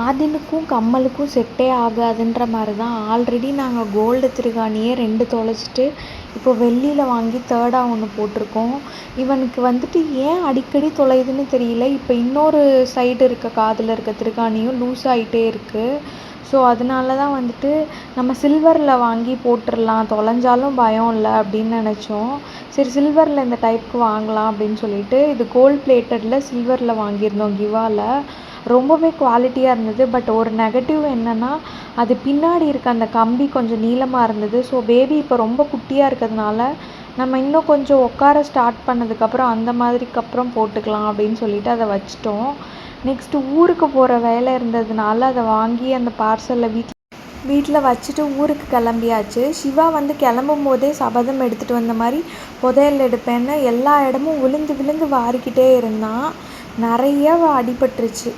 ஆதினுக்கும் கம்மலுக்கும் செட்டே ஆகாதுன்ற மாதிரி தான். ஆல்ரெடி நாங்கள் கோல்டு திருகாணியே 2 தொலைச்சிட்டு இப்போ வெள்ளியில் வாங்கி தேர்டாக ஒன்று போட்டிருக்கோம். இவனுக்கு வந்துட்டு ஏன் அடிக்கடி தொலையுதுன்னு தெரியல. இப்போ இன்னொரு சைடு இருக்க காதில் இருக்க திருகாணியும் லூஸ் ஆகிட்டே இருக்குது. ஸோ அதனால தான் வந்துட்டு நம்ம சில்வரில் வாங்கி போட்டுடலாம், தொலைஞ்சாலும் பயம் இல்லை அப்படின்னு நினச்சோம். சரி சில்வரில் இந்த டைப்புக்கு வாங்கலாம் அப்படின்னு சொல்லிட்டு இது கோல்ட் பிளேட்டடில் சில்வரில் வாங்கியிருந்தோம் கிவாவில். ரொம்பவே குவாலிட்டியாக இருந்தது. பட் ஒரு நெகட்டிவ் என்னென்னா அது பின்னாடி இருக்க அந்த கம்பி கொஞ்சம் நீளமாக இருந்தது. ஸோ பேபி இப்போ ரொம்ப குட்டியாக இருக்கிறதுனால நம்ம இன்னும் கொஞ்சம் உட்கார ஸ்டார்ட் பண்ணதுக்கப்புறம் அந்த மாதிரிக்கப்புறம் போட்டுக்கலாம் அப்படின்னு சொல்லிட்டு அதை வச்சிட்டோம். நெக்ஸ்ட்டு ஊருக்கு போகிற வேலை இருந்ததுனால அதை வாங்கி அந்த பார்சலில் வீட்டில் வச்சுட்டு ஊருக்கு கிளம்பியாச்சு. சிவா வந்து கிளம்பும் போதே சபதம் எடுத்துகிட்டு வந்த மாதிரி புதையல் எடுப்பேன்னு எல்லா இடமும் விழுந்து விழுந்து வாரிக்கிட்டே இருந்தான். நிறைய அடிபட்டுருச்சு.